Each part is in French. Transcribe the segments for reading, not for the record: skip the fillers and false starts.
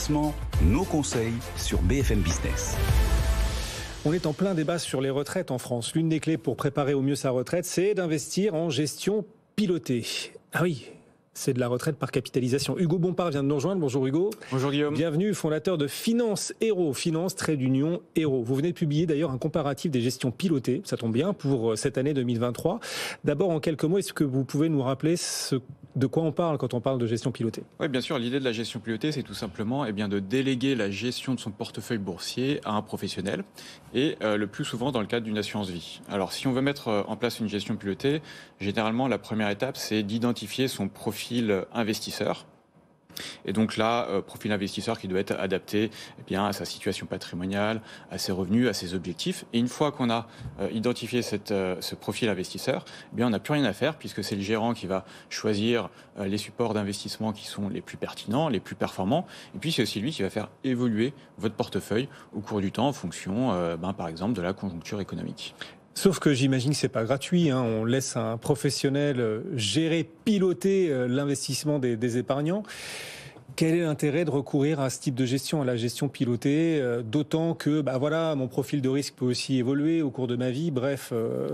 investissement, nos conseils sur BFM Business. On est en plein débat sur les retraites en France. L'une des clés pour préparer au mieux sa retraite, c'est d'investir en gestion pilotée. Ah oui, c'est de la retraite par capitalisation. Hugo Bompard vient de nous rejoindre. Bonjour Hugo. Bonjour Guillaume. Bienvenue, fondateur de Finance Hero, Finance-Union Hero. Vous venez de publier d'ailleurs un comparatif des gestions pilotées, ça tombe bien, pour cette année 2023. D'abord, en quelques mots, est-ce que vous pouvez nous rappeler de quoi on parle quand on parle de gestion pilotée? Oui, bien sûr. L'idée de la gestion pilotée, c'est tout simplement de déléguer la gestion de son portefeuille boursier à un professionnel et le plus souvent dans le cadre d'une assurance vie. Alors, si on veut mettre en place une gestion pilotée, généralement, la première étape, c'est d'identifier son profil investisseur. Et donc là, profil investisseur qui doit être adapté à sa situation patrimoniale, à ses revenus, à ses objectifs. Et une fois qu'on a identifié ce profil investisseur, on n'a plus rien à faire puisque c'est le gérant qui va choisir les supports d'investissement qui sont les plus pertinents, les plus performants. Et puis c'est aussi lui qui va faire évoluer votre portefeuille au cours du temps en fonction, par exemple, de la conjoncture économique. Sauf que j'imagine que c'est pas gratuit. On laisse un professionnel gérer, piloter l'investissement des épargnants. Quel est l'intérêt de recourir à ce type de gestion, à la gestion pilotée, d'autant que mon profil de risque peut aussi évoluer au cours de ma vie. Bref,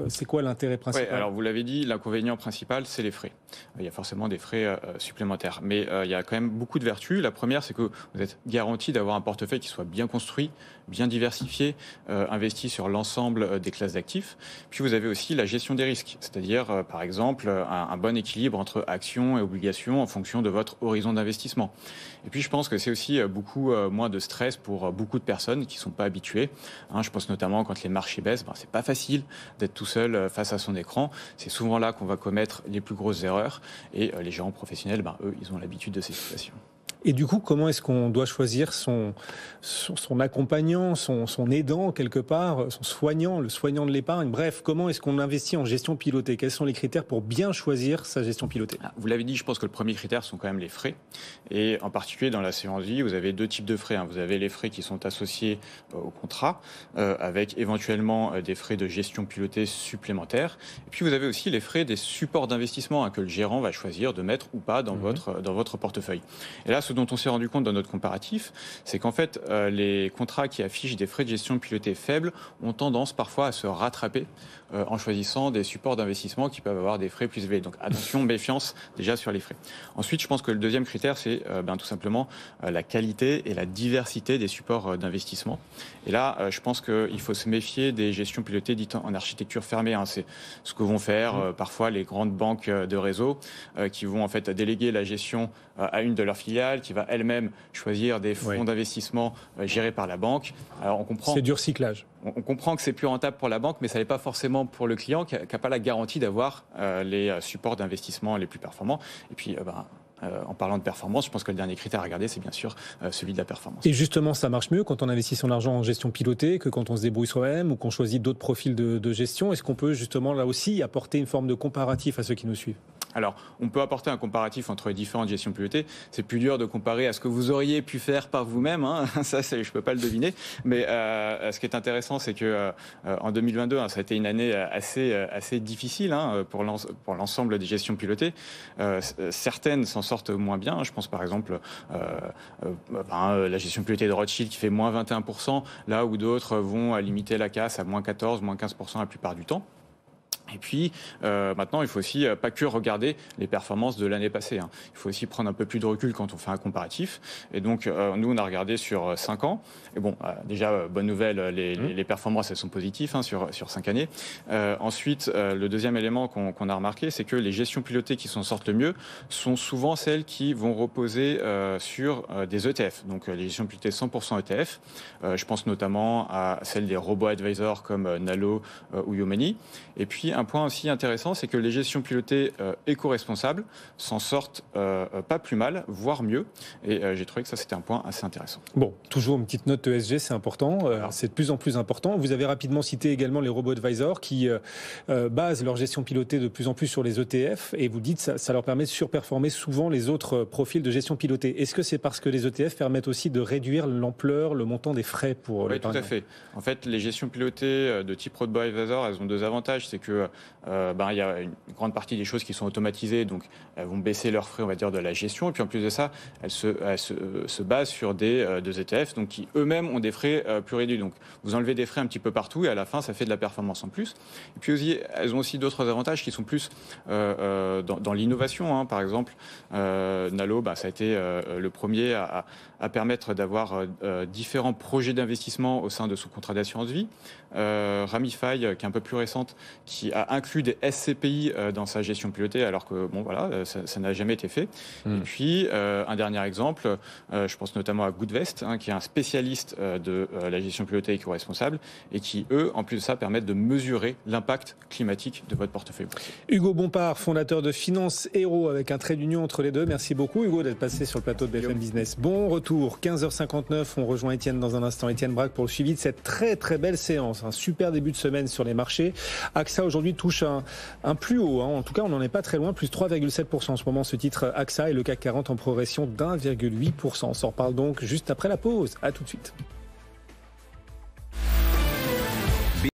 c'est quoi l'intérêt principal? Oui, alors vous l'avez dit, l'inconvénient principal, c'est les frais. Il y a forcément des frais supplémentaires. Mais il y a quand même beaucoup de vertus. La première, c'est que vous êtes garanti d'avoir un portefeuille qui soit bien construit, bien diversifié, investi sur l'ensemble des classes d'actifs. Puis vous avez aussi la gestion des risques, c'est-à-dire, par exemple, un bon équilibre entre actions et obligations en fonction de votre horizon d'investissement. Et puis je pense que c'est aussi beaucoup moins de stress pour beaucoup de personnes qui ne sont pas habituées. Je pense notamment quand les marchés baissent, c'est pas facile d'être tout seul face à son écran. C'est souvent là qu'on va commettre les plus grosses erreurs. Et les gérants professionnels, eux, ils ont l'habitude de ces situations. Et du coup, comment est-ce qu'on doit choisir son accompagnant, son aidant quelque part, son soignant, le soignant de l'épargne? Bref, comment est-ce qu'on investit en gestion pilotée? Quels sont les critères pour bien choisir sa gestion pilotée? Vous l'avez dit, je pense que le premier critère sont quand même les frais. Et en particulier dans l'assurance vie, vous avez deux types de frais. Vous avez les frais qui sont associés au contrat, avec éventuellement des frais de gestion pilotée supplémentaires. Et puis vous avez aussi les frais des supports d'investissement que le gérant va choisir de mettre ou pas dans votre portefeuille. Et là, ce dont on s'est rendu compte dans notre comparatif, c'est qu'en fait, les contrats qui affichent des frais de gestion pilotée faibles ont tendance parfois à se rattraper en choisissant des supports d'investissement qui peuvent avoir des frais plus élevés. Donc attention, méfiance déjà sur les frais. Ensuite, je pense que le deuxième critère, c'est tout simplement la qualité et la diversité des supports d'investissement. Et là, je pense qu'il faut se méfier des gestions pilotées dites en architecture fermée. C'est ce que vont faire parfois les grandes banques de réseau qui vont en fait déléguer la gestion à une de leurs filiales, qui va elle-même choisir des fonds d'investissement gérés par la banque. Alors on comprend. C'est du recyclage. On comprend que c'est plus rentable pour la banque, mais ça n'est pas forcément pour le client qui n'a pas la garantie d'avoir les supports d'investissement les plus performants. Et puis, en parlant de performance, je pense que le dernier critère à regarder, c'est bien sûr celui de la performance. Et justement, ça marche mieux quand on investit son argent en gestion pilotée que quand on se débrouille soi-même ou qu'on choisit d'autres profils de gestion. Est-ce qu'on peut justement là aussi apporter une forme de comparatif à ceux qui nous suivent? Alors, on peut apporter un comparatif entre les différentes gestions pilotées. C'est plus dur de comparer à ce que vous auriez pu faire par vous-même. Ça, je ne peux pas le deviner. Mais ce qui est intéressant, c'est que en 2022, ça a été une année assez difficile pour l'ensemble des gestions pilotées. Certaines s'en sortent moins bien. Je pense par exemple la gestion pilotée de Rothschild qui fait moins 21%, là où d'autres vont limiter la casse à moins 14, moins 15% la plupart du temps. Et puis, maintenant, il faut aussi pas que regarder les performances de l'année passée. Il faut aussi prendre un peu plus de recul quand on fait un comparatif. Et donc, nous, on a regardé sur 5 ans. Et bon, déjà, bonne nouvelle, les performances, elles sont positives sur 5 années. Ensuite, le deuxième élément qu'on a remarqué, c'est que les gestions pilotées qui s'en sortent le mieux sont souvent celles qui vont reposer sur des ETF. Donc, les gestions pilotées 100% ETF. Je pense notamment à celles des robo-advisors comme Nalo ou Yomoni. Et puis, un point aussi intéressant, c'est que les gestions pilotées éco-responsables s'en sortent pas plus mal, voire mieux. Et j'ai trouvé que ça, c'était un point assez intéressant. Bon, toujours une petite note ESG, c'est important. C'est de plus en plus important. Vous avez rapidement cité également les robo-advisors qui basent leur gestion pilotée de plus en plus sur les ETF. Et vous dites que ça leur permet de surperformer souvent les autres profils de gestion pilotée. Est-ce que c'est parce que les ETF permettent aussi de réduire l'ampleur, le montant des frais pour l'épargnant? Oui, tout à fait. En fait, les gestions pilotées de type robo-advisor, elles ont deux avantages. C'est que que il y a une grande partie des choses qui sont automatisées, donc elles vont baisser leurs frais, on va dire, de la gestion. Et puis en plus de ça, elles se basent sur des ETF, donc qui eux-mêmes ont des frais plus réduits. Donc vous enlevez des frais un petit peu partout et à la fin, ça fait de la performance en plus. Et puis aussi, elles ont aussi d'autres avantages qui sont plus dans l'innovation. Hein. Par exemple, Nalo, ça a été le premier à permettre d'avoir différents projets d'investissement au sein de son contrat d'assurance vie. Ramify, qui est un peu plus récente, qui a inclus des SCPI dans sa gestion pilotée, alors que ça n'a jamais été fait. Et puis, un dernier exemple, je pense notamment à Goodvest, qui est un spécialiste de la gestion pilotée éco-responsable et qui, eux, en plus de ça, permettent de mesurer l'impact climatique de votre portefeuille. Hugo Bompard, fondateur de Finance Hero, avec un trait d'union entre les deux. Merci beaucoup, Hugo, d'être passé sur le plateau de BFM Business. Bon retour, 15h59. On rejoint Étienne dans un instant. Étienne Braque pour le suivi de cette très très belle séance. Un super début de semaine sur les marchés. AXA aujourd'hui touche un plus haut. En tout cas, on n'en est pas très loin. Plus 3,7% en ce moment, ce titre AXA, et le CAC 40 en progression d'1,8%. On s'en reparle donc juste après la pause. À tout de suite.